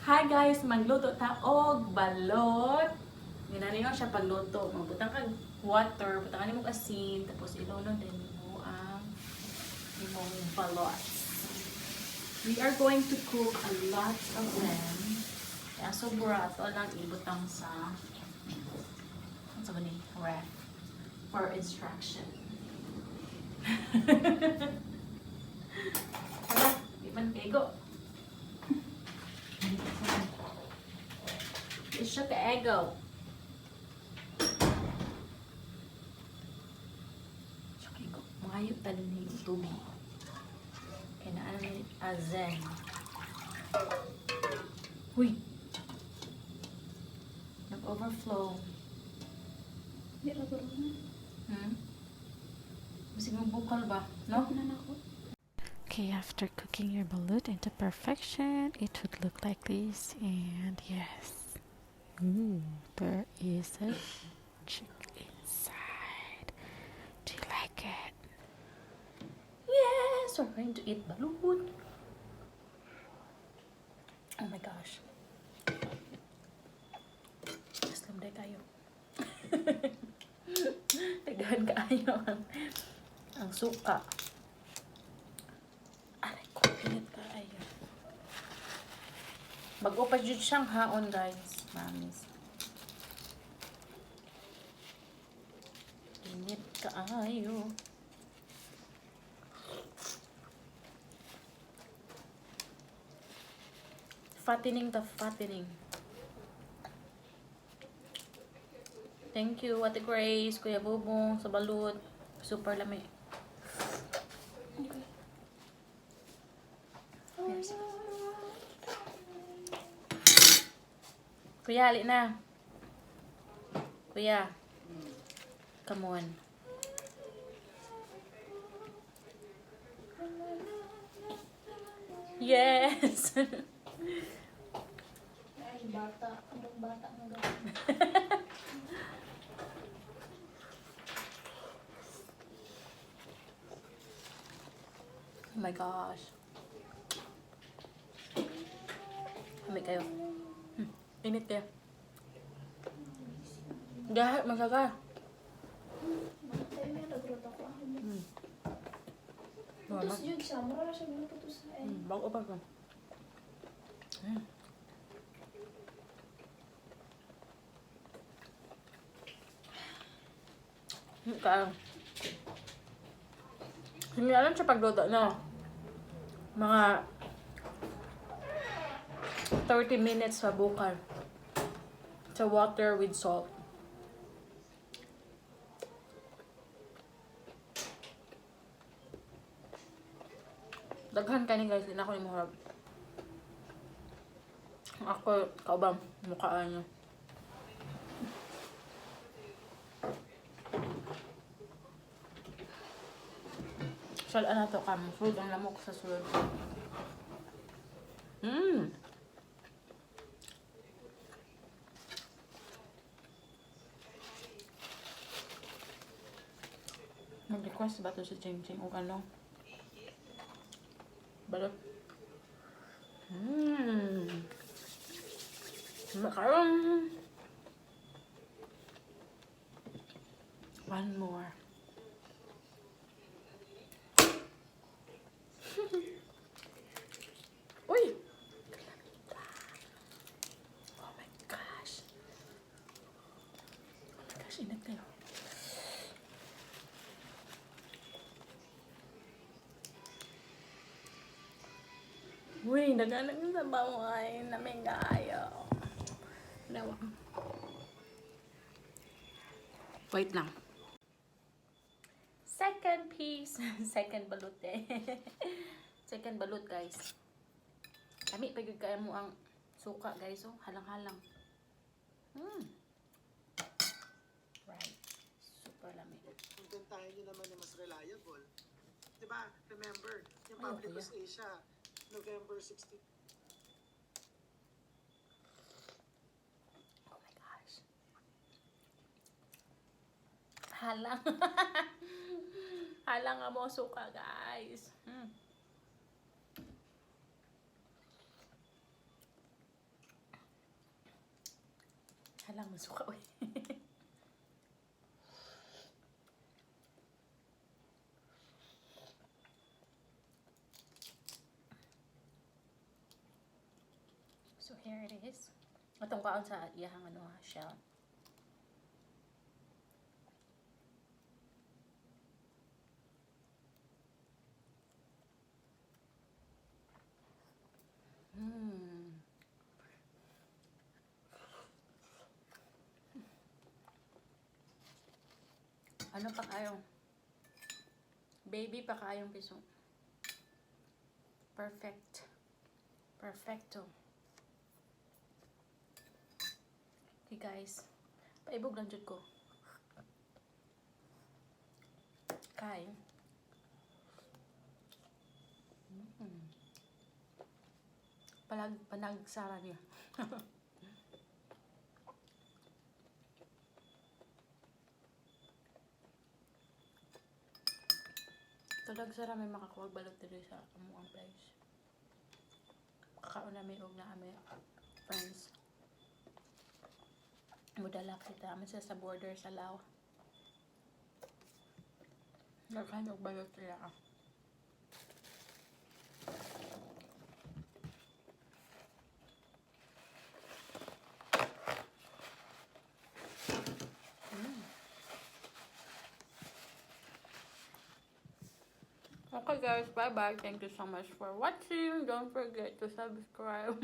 Hi guys, magluto ta og balot. Ginani siya pagluto. Magbutang kag water, butangan nimo asin, tapos ilunod din mo ang imong balot. We are going to cook a lot of them. Kaya sobra to lang ibutang sa ref for instruction. Hala, di man kaigo. It's siya ka-ego. Siya ka-ego. Mahayop talon na yung tubig. Kaya na ano na azen. Huy! Nag-overflow. Hindi na guro na. Masig mo bukal ba? No? Okay, after cooking your balut into perfection, it would look like this. And yes, there is a chick inside. Do you like it? Yes! We're going to eat balut. Oh my gosh. Islam day kayo. Tagahan kaayo ang suka. Aray ko, pinit kaayo. Bago pa dyan siyang haon guys. Mamis. Pinit kaayo. Fattening the fattening. Thank you, Ate Grace, Kuya Bubong, sa balut. Super lami. Okay. Yes. Kuya, hali na. Kuya. Come on. Yes! Ay, bata. Anong bata mo gano'n? Oh my gosh. Hamig kayo. Init kayo. Gahit, masaga. Tayo may nagrot ako. Mama. Putos yun siya. Mura na siya putos na eh. Bago pa ka. Kaya. Hindi alam siya pagluto, no? Mga 30 minutes sa bukal. Sa water with salt. Daghan ka ni guys, din ako ni Muharab. Ako, kaubang, mukhaan niya. Salaan na to kam. Food ang lamok sa sulod. Mag-request ba to sa Ching Ching o ano? Balot. Macaron. One more. Uy! Oh my gosh. Oh my gosh, init kayo. Uy, nagalag sa baway na may gayo. Dawa. Wait lang. Second piece. Second balut eh. Second balut guys. Kami pagod kaya mo ang suka guys. Oh, halang-halang. Right. Super lami. Kuntentahin nyo naman yung mas reliable. Diba? Remember, yung Ay, Publicus kuya. Asia, November 16. Oh my gosh. Halang. Halang nga mo suka guys. Isa lang masuka, uy. So here it is. Atong kaon sa iyahang ano, shell. Mmm. Ano pa kayong? Baby pa kayong piso. Perfect. Perfecto. Okay guys. Paibog lang jud ko. Kain. Panagsara niya. Talag sara may makakuwag balot dito sa amuang place. Kakaon na may og na kami friends. Mudala kita amin sa border sa Lao. Nagkain og balot sila. Okay guys, bye bye. Thank you so much for watching. Don't forget to subscribe.